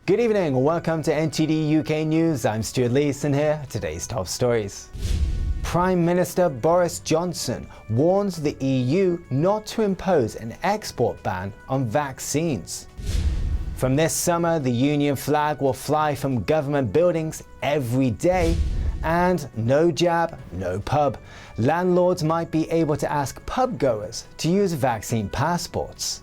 Good evening and welcome to NTD UK News. I'm Stuart Lees and here are today's top stories. Prime Minister Boris Johnson warns the EU not to impose an export ban on vaccines. From this summer, the Union flag will fly from government buildings every day. And no jab, no pub. Landlords might be able to ask pub goers to use vaccine passports.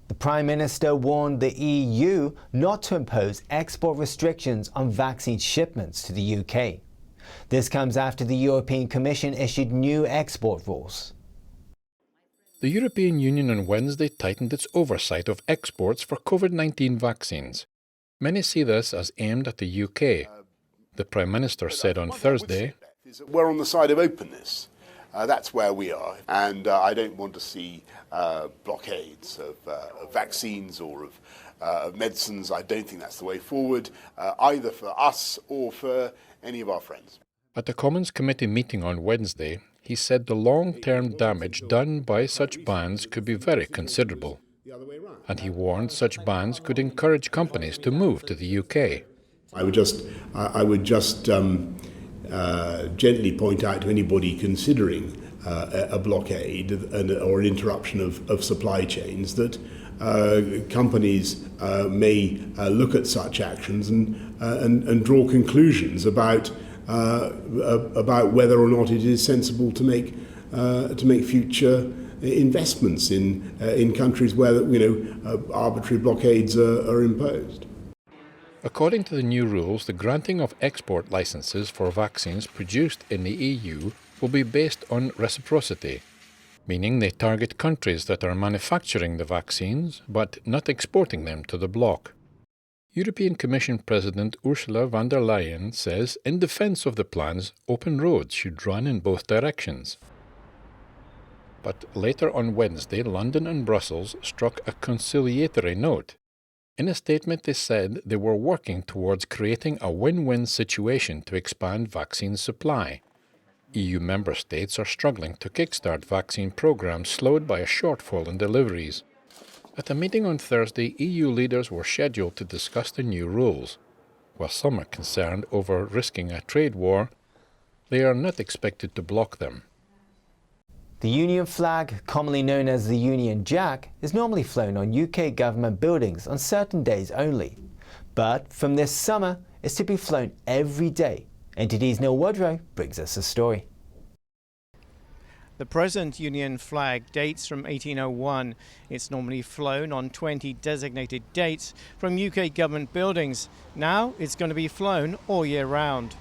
The Prime Minister warned the EU not to impose export restrictions on vaccine shipments to the UK. This comes after the European Commission issued new export rules. The European Union on Wednesday tightened its oversight of exports for COVID-19 vaccines. Many see this as aimed at the UK. The Prime Minister said on Thursday, "We're on the side of openness. That's where we are. And I don't want to see blockades of vaccines or of medicines. I don't think that's the way forward, either for us or for any of our friends." At the Commons Committee meeting on Wednesday, he said the long-term damage done by such bans could be very considerable. And he warned such bans could encourage companies to move to the UK. I would just gently point out to anybody considering a blockade or an interruption of supply chains that companies may look at such actions and draw conclusions about whether or not it is sensible to make future investments in countries where arbitrary blockades are imposed. According to the new rules, the granting of export licenses for vaccines produced in the EU will be based on reciprocity, meaning they target countries that are manufacturing the vaccines but not exporting them to the bloc. European Commission President Ursula von der Leyen says in defence of the plans, open roads should run in both directions. But later on Wednesday, London and Brussels struck a conciliatory note. In a statement, they said they were working towards creating a win-win situation to expand vaccine supply. EU member states are struggling to kickstart vaccine programs slowed by a shortfall in deliveries. At a meeting on Thursday, EU leaders were scheduled to discuss the new rules. While some are concerned over risking a trade war, they are not expected to block them. The Union flag, commonly known as the Union Jack, is normally flown on UK government buildings on certain days only. But from this summer, it's to be flown every day. NTD's Neil Woodrow brings us a story. The present Union flag dates from 1801. It's normally flown on 20 designated dates from UK government buildings. Now it's going to be flown all year round.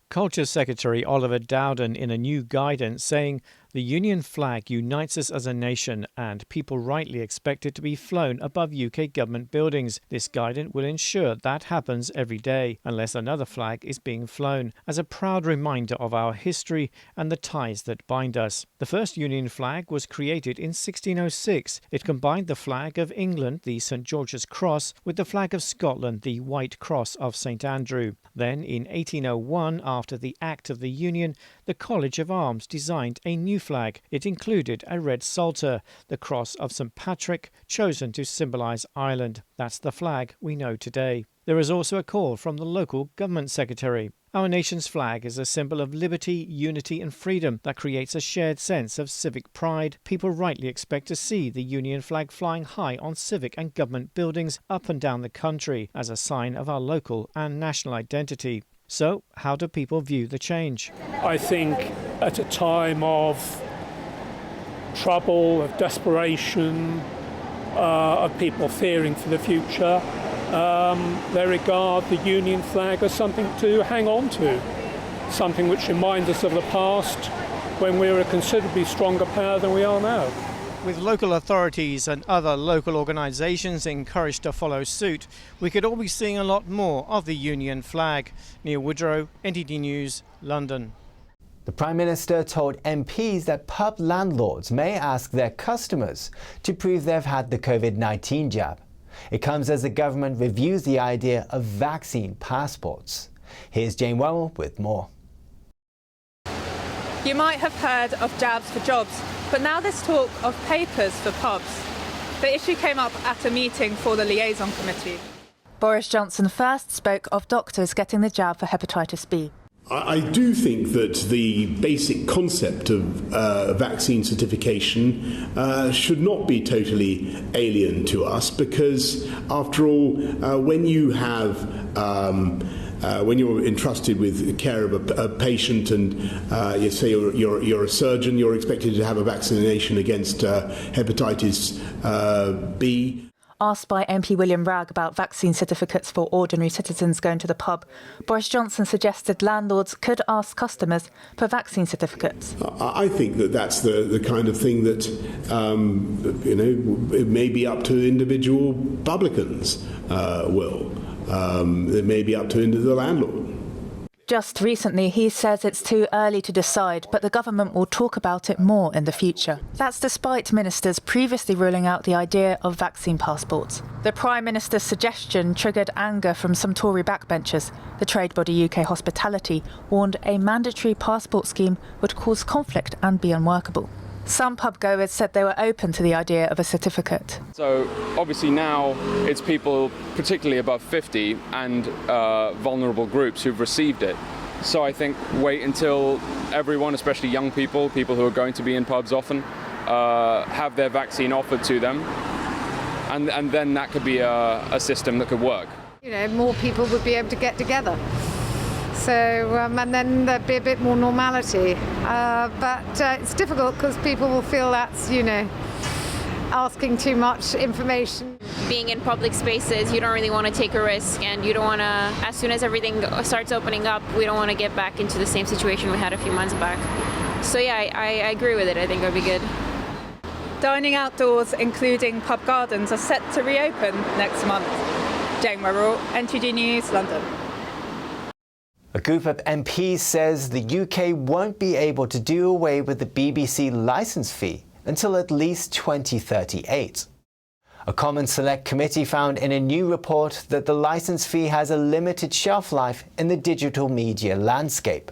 Culture Secretary Oliver Dowden in a new guidance saying the Union flag unites us as a nation and people rightly expect it to be flown above UK government buildings. This guidance will ensure that happens every day unless another flag is being flown as a proud reminder of our history and the ties that bind us. The first Union flag was created in 1606. It combined the flag of England, the St George's Cross, with the flag of Scotland, the White Cross of St Andrew. Then in 1801, after the Act of the Union, the College of Arms designed a new flag. It included a red psalter, the cross of St Patrick, chosen to symbolise Ireland. That's the flag we know today. There is also a call from the local government secretary. Our nation's flag is a symbol of liberty, unity and freedom that creates a shared sense of civic pride. People rightly expect to see the Union flag flying high on civic and government buildings up and down the country as a sign of our local and national identity. So, how do people view the change? I think at a time of trouble, of desperation, of people fearing for the future, they regard the Union flag as something to hang on to, something which reminds us of the past when we were a considerably stronger power than we are now. With local authorities and other local organisations encouraged to follow suit, we could all be seeing a lot more of the Union flag. Neil Woodrow, NTD News, London. The Prime Minister told MPs that pub landlords may ask their customers to prove they've had the COVID-19 jab. It comes as the government reviews the idea of vaccine passports. Here's Jane Wemmel with more. You might have heard of jabs for jobs, but now there's talk of papers for pubs. The issue came up at a meeting for the liaison committee. Boris Johnson first spoke of doctors getting the jab for hepatitis B. I do think that the basic concept of vaccine certification should not be totally alien to us, because, after all, when you have when you're entrusted with the care of a patient, and you say you're a surgeon, you're expected to have a vaccination against hepatitis B. Asked by MP William Ragg about vaccine certificates for ordinary citizens going to the pub, Boris Johnson suggested landlords could ask customers for vaccine certificates. I think that that's the kind of thing that, it may be up to individual publicans it may be up to the landlord. Just recently, he says it's too early to decide, but the government will talk about it more in the future. That's despite ministers previously ruling out the idea of vaccine passports. The Prime Minister's suggestion triggered anger from some Tory backbenchers. The trade body UK Hospitality warned a mandatory passport scheme would cause conflict and be unworkable. Some pub-goers said they were open to the idea of a certificate. So obviously now it's people particularly above 50 and vulnerable groups who've received it. So I think wait until everyone, especially young people who are going to be in pubs often, have their vaccine offered to them, and then that could be a system that could work. More people would be able to get together. So, and then there'd be a bit more normality. But it's difficult because people will feel that's, asking too much information. Being in public spaces, you don't really want to take a risk, and you don't want to, as soon as everything starts opening up, we don't want to get back into the same situation we had a few months back. So yeah, I agree with it. I think it would be good. Dining outdoors, including pub gardens, are set to reopen next month. Jane Werrell, NTD News, London. A group of MPs says the UK won't be able to do away with the BBC licence fee until at least 2038. A Common Select Committee found in a new report that the licence fee has a limited shelf life in the digital media landscape.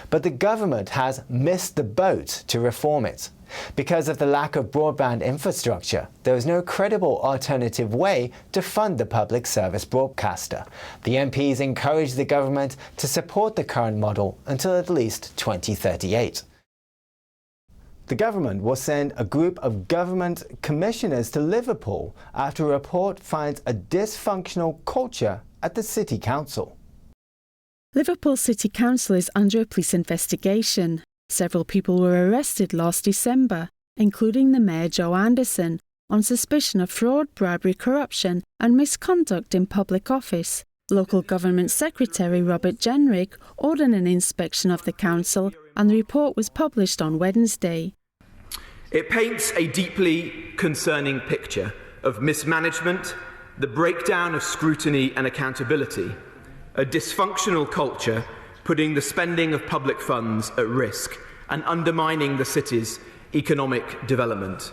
But the government has missed the boat to reform it. Because of the lack of broadband infrastructure, there is no credible alternative way to fund the public service broadcaster. The MPs encourage the government to support the current model until at least 2038. The government will send a group of government commissioners to Liverpool after a report finds a dysfunctional culture at the City Council. Liverpool City Council is under a police investigation. Several people were arrested last December, including the Mayor Joe Anderson, on suspicion of fraud, bribery, corruption and misconduct in public office. Local Government Secretary Robert Jenrick ordered an inspection of the council, and the report was published on Wednesday. It paints a deeply concerning picture of mismanagement, the breakdown of scrutiny and accountability, a dysfunctional culture putting the spending of public funds at risk and undermining the city's economic development.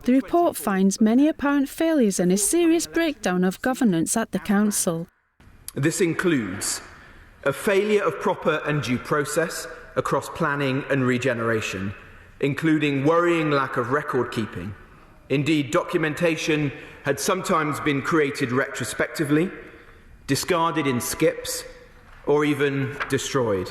The report finds many apparent failures and a serious breakdown of governance at the council. This includes a failure of proper and due process across planning and regeneration, including worrying lack of record keeping. Indeed, documentation had sometimes been created retrospectively, discarded in skips, or even destroyed.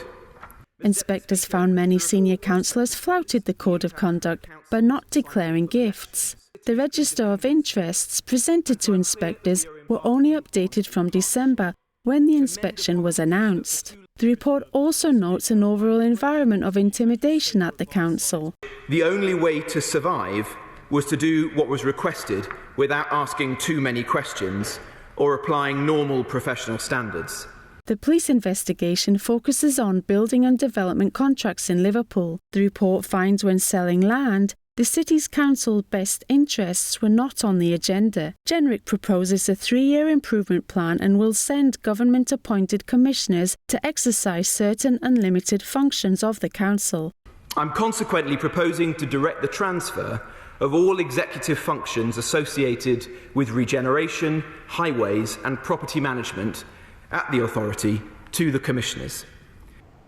Inspectors found many senior councillors flouted the code of conduct by not declaring gifts. The register of interests presented to inspectors were only updated from December, when the inspection was announced. The report also notes an overall environment of intimidation at the council. The only way to survive was to do what was requested without asking too many questions or applying normal professional standards. The police investigation focuses on building and development contracts in Liverpool. The report finds when selling land, the city's council's best interests were not on the agenda. Jenrick proposes a 3-year improvement plan and will send government-appointed commissioners to exercise certain unlimited functions of the council. I'm consequently proposing to direct the transfer of all executive functions associated with regeneration, highways and property management at the authority to the commissioners.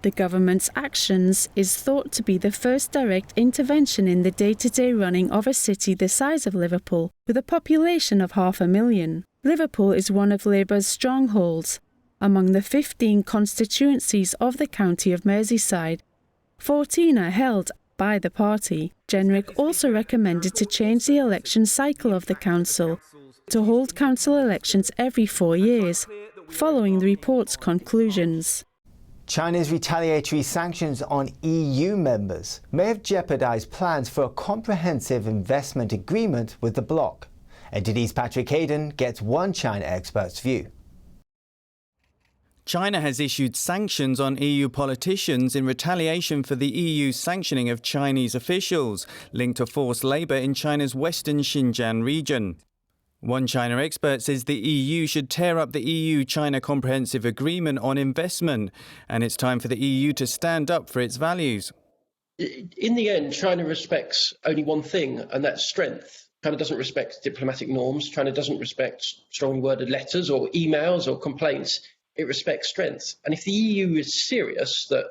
The government's actions is thought to be the first direct intervention in the day-to-day running of a city the size of Liverpool, with a population of 500,000. Liverpool is one of Labour's strongholds. Among the 15 constituencies of the county of Merseyside, 14 are held by the party. Jenrick also recommended to change the election cycle of the council to hold council elections every 4 years, following the report's conclusions. China's retaliatory sanctions on EU members may have jeopardized plans for a comprehensive investment agreement with the bloc. NTD's Patrick Hayden gets one China expert's view. China has issued sanctions on EU politicians in retaliation for the EU's sanctioning of Chinese officials linked to forced labour in China's western Xinjiang region. One China expert says the EU should tear up the EU-China Comprehensive Agreement on Investment, and it's time for the EU to stand up for its values. In the end, China respects only one thing, and that's strength. China doesn't respect diplomatic norms. China doesn't respect strongly worded letters or emails or complaints. It respects strength. And if the EU is serious that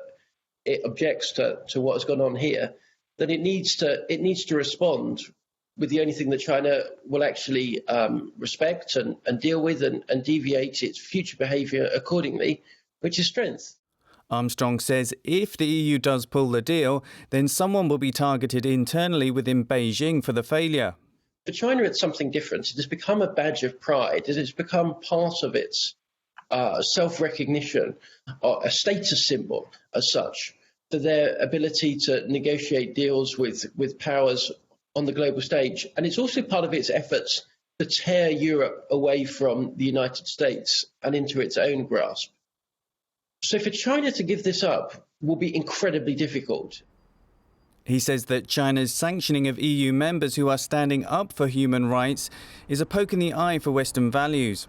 it objects to what has gone on here, then it needs to respond with the only thing that China will actually respect and deal with and deviate its future behaviour accordingly, which is strength. Armstrong says if the EU does pull the deal, then someone will be targeted internally within Beijing for the failure. For China, it's something different. It has become a badge of pride. It has become part of its self-recognition, a status symbol as such, for their ability to negotiate deals with powers on the global stage. And it's also part of its efforts to tear Europe away from the United States and into its own grasp. So for China to give this up will be incredibly difficult. He says that China's sanctioning of EU members who are standing up for human rights is a poke in the eye for Western values.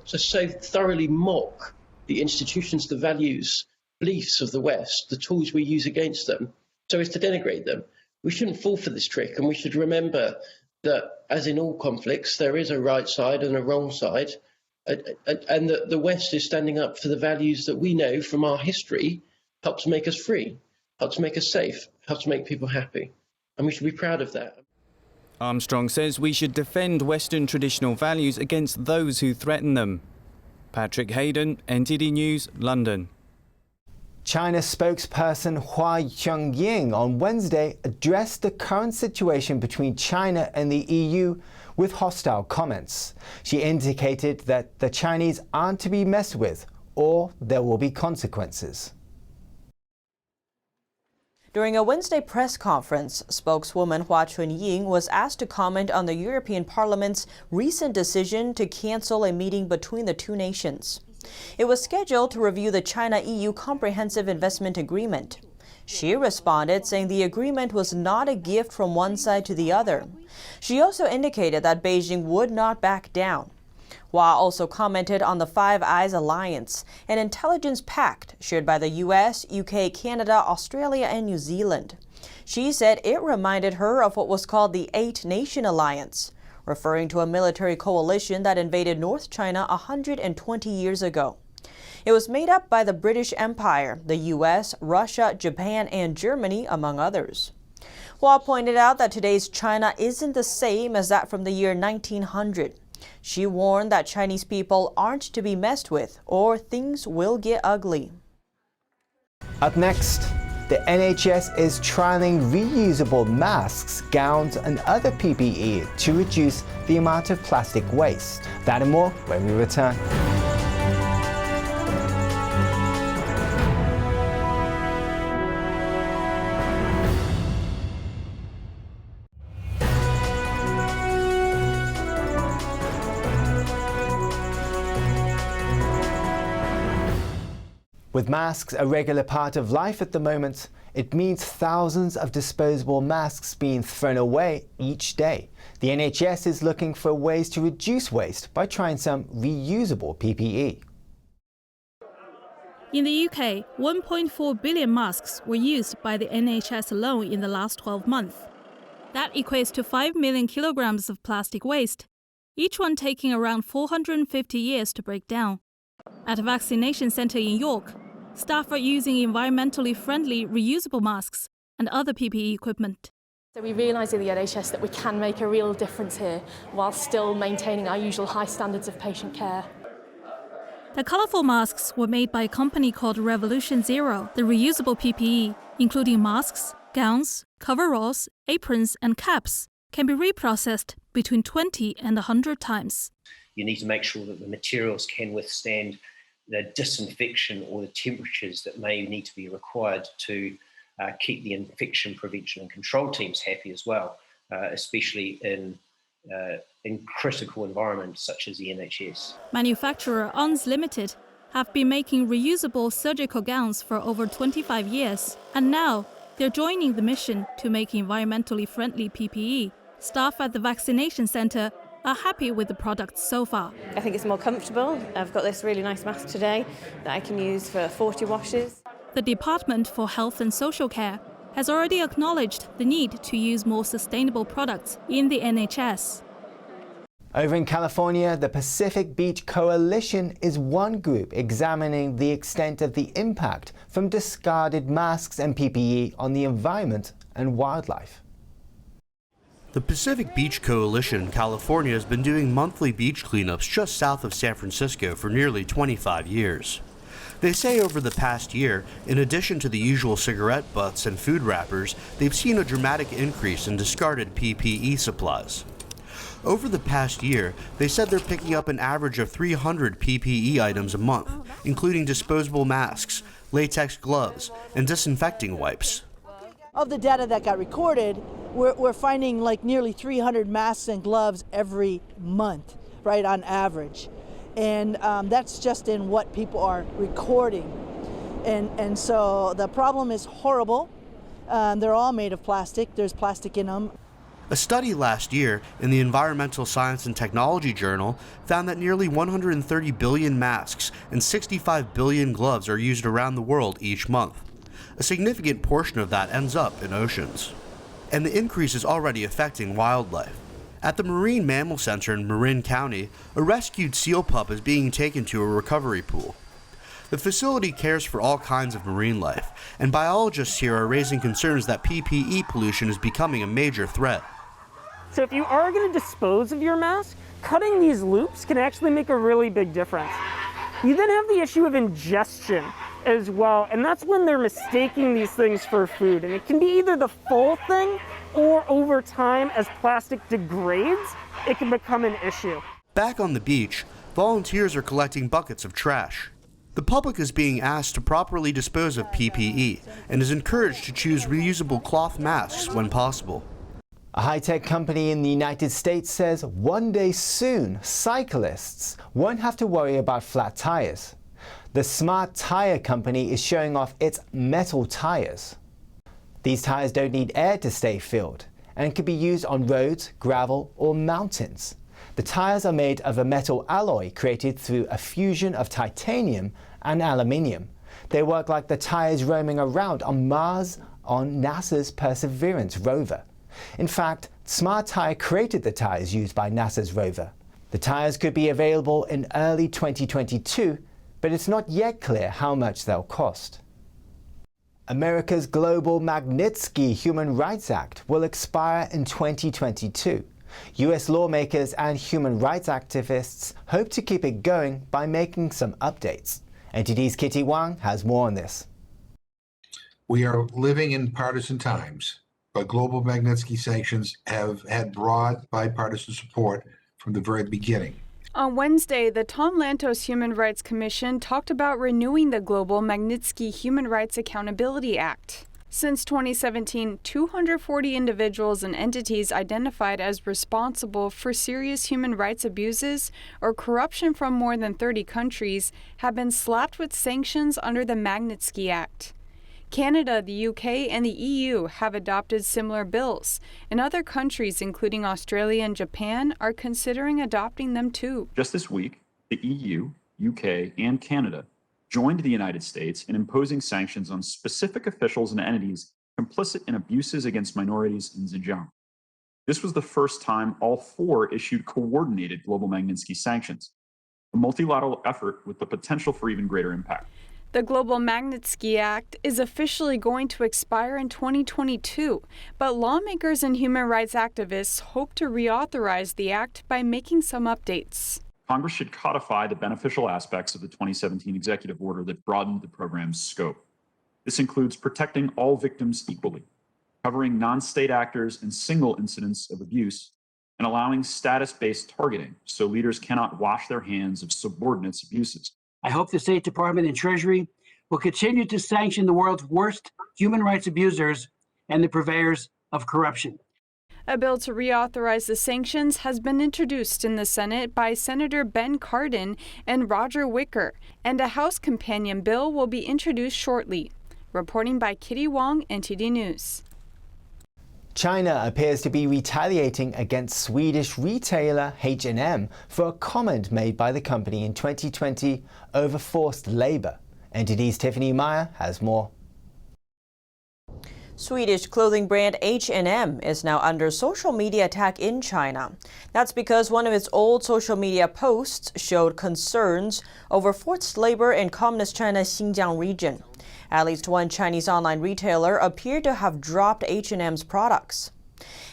To so thoroughly mock the institutions, the values, beliefs of the West, the tools we use against them, so as to denigrate them. We shouldn't fall for this trick, and we should remember that, as in all conflicts, there is a right side and a wrong side, and that the West is standing up for the values that we know from our history help to make us free, help to make us safe, help to make people happy, and we should be proud of that. Armstrong says we should defend Western traditional values against those who threaten them. Patrick Hayden, NTD News, London. China's spokesperson Hua Chunying on Wednesday addressed the current situation between China and the EU with hostile comments. She indicated that the Chinese aren't to be messed with, or there will be consequences. During a Wednesday press conference, spokeswoman Hua Chunying was asked to comment on the European Parliament's recent decision to cancel a meeting between the two nations. It was scheduled to review the China-EU Comprehensive Investment Agreement. She responded saying the agreement was not a gift from one side to the other. She also indicated that Beijing would not back down. Hua also commented on the Five Eyes Alliance, an intelligence pact shared by the US, UK, Canada, Australia, and New Zealand. She said it reminded her of what was called the Eight-Nation Alliance, referring to a military coalition that invaded North China 120 years ago. It was made up by the British Empire, the US, Russia, Japan, and Germany, among others. Hua pointed out that today's China isn't the same as that from the year 1900. She warned that Chinese people aren't to be messed with, or things will get ugly. Up next, the NHS is trialling reusable masks, gowns and other PPE to reduce the amount of plastic waste. That and more when we return. With masks a regular part of life at the moment, it means thousands of disposable masks being thrown away each day. The NHS is looking for ways to reduce waste by trying some reusable PPE. In the UK, 1.4 billion masks were used by the NHS alone in the last 12 months. That equates to 5 million kilograms of plastic waste, each one taking around 450 years to break down. At a vaccination centre in York, staff are using environmentally friendly reusable masks and other PPE equipment. So we realise in the NHS that we can make a real difference here while still maintaining our usual high standards of patient care. The colourful masks were made by a company called Revolution Zero, the reusable PPE, including masks, gowns, coveralls, aprons and caps, can be reprocessed between 20 and 100 times. You need to make sure that the materials can withstand the disinfection or the temperatures that may need to be required to keep the infection prevention and control teams happy as well, especially in critical environments such as the NHS. Manufacturer ONS Limited have been making reusable surgical gowns for over 25 years, and now they're joining the mission to make environmentally friendly PPE. Staff at the vaccination centre are happy with the product so far. I think it's more comfortable. I've got this really nice mask today that I can use for 40 washes. The Department for Health and Social Care has already acknowledged the need to use more sustainable products in the NHS. Over in California, the Pacific Beach Coalition is one group examining the extent of the impact from discarded masks and PPE on the environment and wildlife. The Pacific Beach Coalition in California has been doing monthly beach cleanups just south of San Francisco for nearly 25 years. They say over the past year, in addition to the usual cigarette butts and food wrappers, they've seen a dramatic increase in discarded PPE supplies. Over the past year, they said they're picking up an average of 300 PPE items a month, including disposable masks, latex gloves, and disinfecting wipes. Of the data that got recorded, we're finding like nearly 300 masks and gloves every month, right, on average. And that's just in what people are recording. And so the problem is horrible. They're all made of plastic. There's plastic in them. A study last year in the Environmental Science and Technology Journal found that nearly 130 billion masks and 65 billion gloves are used around the world each month. A significant portion of that ends up in oceans. And the increase is already affecting wildlife. At the Marine Mammal Center in Marin County, a rescued seal pup is being taken to a recovery pool. The facility cares for all kinds of marine life, and biologists here are raising concerns that PPE pollution is becoming a major threat. So if you are going to dispose of your mask, cutting these loops can actually make a really big difference. You then have the issue of ingestion as well, and that's when they're mistaking these things for food. And it can be either the full thing, or over time, as plastic degrades, it can become an issue. Back on the beach, volunteers are collecting buckets of trash. The public is being asked to properly dispose of PPE and is encouraged to choose reusable cloth masks when possible. A high-tech company in the United States says one day soon, cyclists won't have to worry about flat tires. The Smart Tire company is showing off its metal tires. These tires don't need air to stay filled and can be used on roads, gravel or mountains. The tires are made of a metal alloy created through a fusion of titanium and aluminium. They work like the tires roaming around on Mars on NASA's Perseverance rover. In fact, Smart Tire created the tires used by NASA's rover. The tires could be available in early 2022, but it's not yet clear how much they'll cost. America's global Magnitsky Human Rights Act will expire in 2022. US lawmakers and human rights activists hope to keep it going by making some updates. NTD's Kitty Wang has more on this. We are living in partisan times, but global Magnitsky sanctions have had broad bipartisan support from the very beginning. On Wednesday, the Tom Lantos Human Rights Commission talked about renewing the global Magnitsky Human Rights Accountability Act. Since 2017, 240 individuals and entities identified as responsible for serious human rights abuses or corruption from more than 30 countries have been slapped with sanctions under the Magnitsky Act. Canada, the UK, and the EU have adopted similar bills, and other countries, including Australia and Japan, are considering adopting them too. Just this week, the EU, UK, and Canada joined the United States in imposing sanctions on specific officials and entities complicit in abuses against minorities in Xinjiang. This was the first time all four issued coordinated global Magnitsky sanctions, a multilateral effort with the potential for even greater impact. The global Magnitsky Act is officially going to expire in 2022, but lawmakers and human rights activists hope to reauthorize the act by making some updates. Congress should codify the beneficial aspects of the 2017 executive order that broadened the program's scope. This includes protecting all victims equally, covering non-state actors and single incidents of abuse, and allowing status-based targeting so leaders cannot wash their hands of subordinates' abuses. I hope the State Department and Treasury will continue to sanction the world's worst human rights abusers and the purveyors of corruption. A bill to reauthorize the sanctions has been introduced in the Senate by Senator Ben Cardin and Roger Wicker, and a House companion bill will be introduced shortly. Reporting by Kitty Wong, NTD News. China appears to be retaliating against Swedish retailer H&M for a comment made by the company in 2020 over forced labor. NTD's Tiffany Meyer has more. Swedish clothing brand H&M is now under social media attack in China. That's because one of its old social media posts showed concerns over forced labor in Communist China's Xinjiang region. At least one Chinese online retailer appeared to have dropped H&M's products.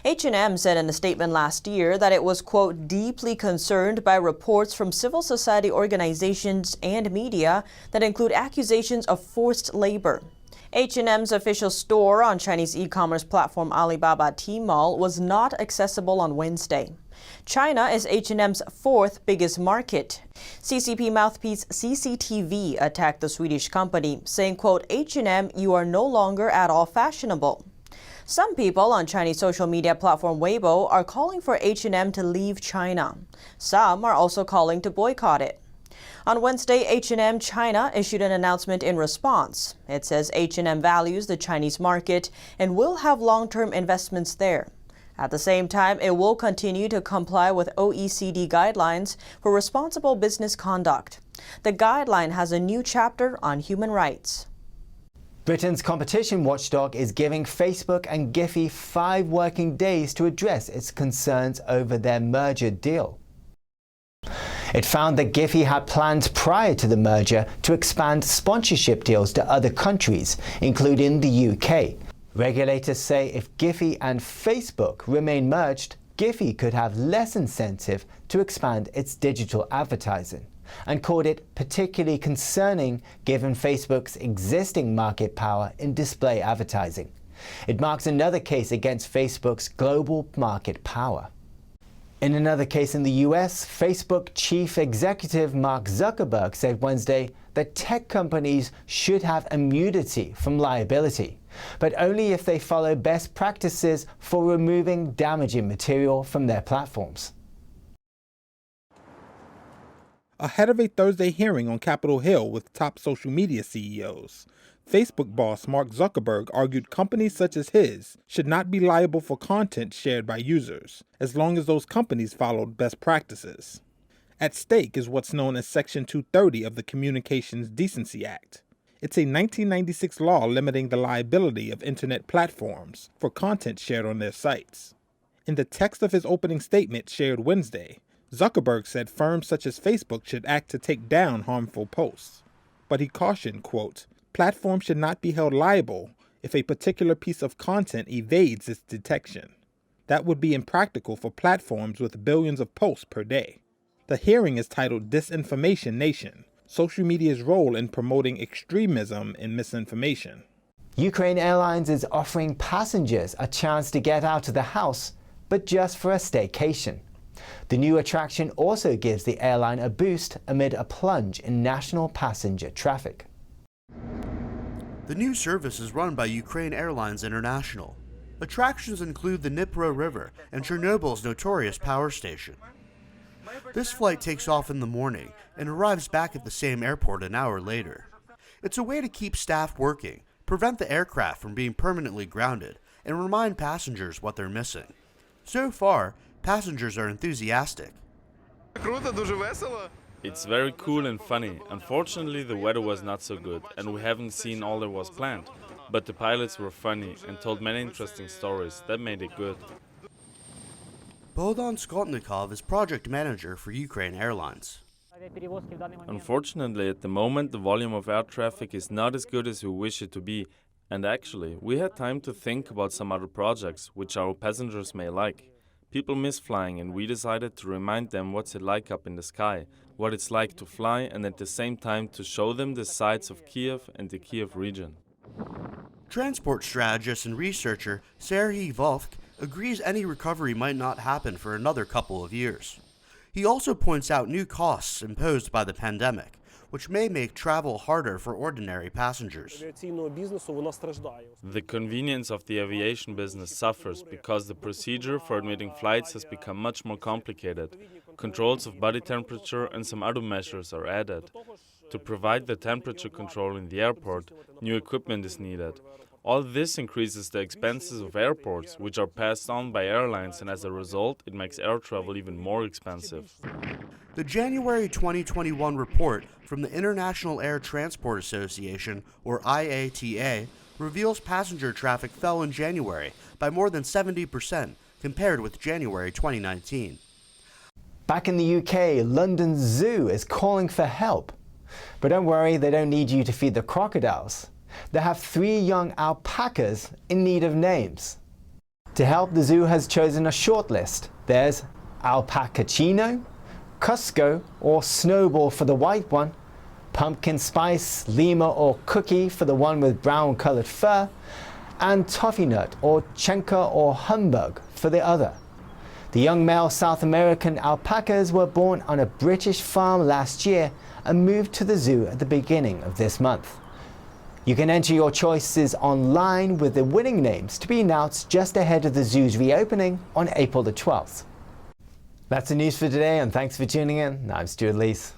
H&M said in a statement last year that it was, quote, deeply concerned by reports from civil society organizations and media that include accusations of forced labor. H&M's official store on Chinese e-commerce platform Alibaba Tmall was not accessible on Wednesday. China is H&M's fourth biggest market. CCP mouthpiece CCTV attacked the Swedish company, saying, quote, H&M, you are no longer at all fashionable. Some people on Chinese social media platform Weibo are calling for H&M to leave China. Some are also calling to boycott it. On Wednesday, H&M China issued an announcement in response. It says H&M values the Chinese market and will have long-term investments there. At the same time, it will continue to comply with OECD guidelines for responsible business conduct. The guideline has a new chapter on human rights. Britain's competition watchdog is giving Facebook and Giphy 5 working days to address its concerns over their merger deal. It found that Giphy had plans prior to the merger to expand sponsorship deals to other countries, including the UK. Regulators say if Giphy and Facebook remain merged, Giphy could have less incentive to expand its digital advertising, and called it particularly concerning given Facebook's existing market power in display advertising. It marks another case against Facebook's global market power. In another case in the US, Facebook chief executive Mark Zuckerberg said Wednesday that tech companies should have immunity from liability, but only if they follow best practices for removing damaging material from their platforms. Ahead of a Thursday hearing on Capitol Hill with top social media CEOs, Facebook boss Mark Zuckerberg argued companies such as his should not be liable for content shared by users, as long as those companies followed best practices. At stake is what's known as Section 230 of the Communications Decency Act. It's a 1996 law limiting the liability of internet platforms for content shared on their sites. In the text of his opening statement shared Wednesday, Zuckerberg said firms such as Facebook should act to take down harmful posts. But he cautioned, quote, platforms should not be held liable if a particular piece of content evades its detection. That would be impractical for platforms with billions of posts per day. The hearing is titled Disinformation Nation: Social Media's Role in Promoting Extremism and Misinformation. Ukrainian Airlines is offering passengers a chance to get out of the house, but just for a staycation. The new attraction also gives the airline a boost amid a plunge in national passenger traffic. The new service is run by Ukraine Airlines International. Attractions include the Dnipro River and Chernobyl's notorious power station. This flight takes off in the morning and arrives back at the same airport an hour later. It's a way to keep staff working, prevent the aircraft from being permanently grounded, and remind passengers what they're missing. So far, passengers are enthusiastic. It's very cool and funny. Unfortunately, the weather was not so good, and we haven't seen all that was planned. But the pilots were funny and told many interesting stories. That made it good. Bohdan Skotnikov is project manager for Ukraine Airlines. Unfortunately, at the moment, the volume of air traffic is not as good as we wish it to be. And actually, we had time to think about some other projects which our passengers may like. People miss flying, and we decided to remind them what's it like up in the sky, what it's like to fly, and at the same time to show them the sights of Kiev and the Kiev region. Transport strategist and researcher Serhiy Volk agrees any recovery might not happen for another couple of years. He also points out new costs imposed by the pandemic, which may make travel harder for ordinary passengers. The convenience of the aviation business suffers because the procedure for admitting flights has become much more complicated. Controls of body temperature and some other measures are added. To provide the temperature control in the airport, new equipment is needed. All this increases the expenses of airports, which are passed on by airlines, and as a result, it makes air travel even more expensive. The January 2021 report from the International Air Transport Association, or IATA, reveals passenger traffic fell in January by more than 70% compared with January 2019. Back in the UK, London's zoo is calling for help. But don't worry, they don't need you to feed the crocodiles. They have 3 young alpacas in need of names. To help, the zoo has chosen a shortlist. There's Alpacachino, Cusco or Snowball for the white one, Pumpkin Spice, Lima or Cookie for the one with brown coloured fur, and Toffee Nut or Chenka or Humbug for the other. The young male South American alpacas were born on a British farm last year and moved to the zoo at the beginning of this month. You can enter your choices online with the winning names to be announced just ahead of the zoo's reopening on April the 12th. That's the news for today, and thanks for tuning in. I'm Stuart Lees.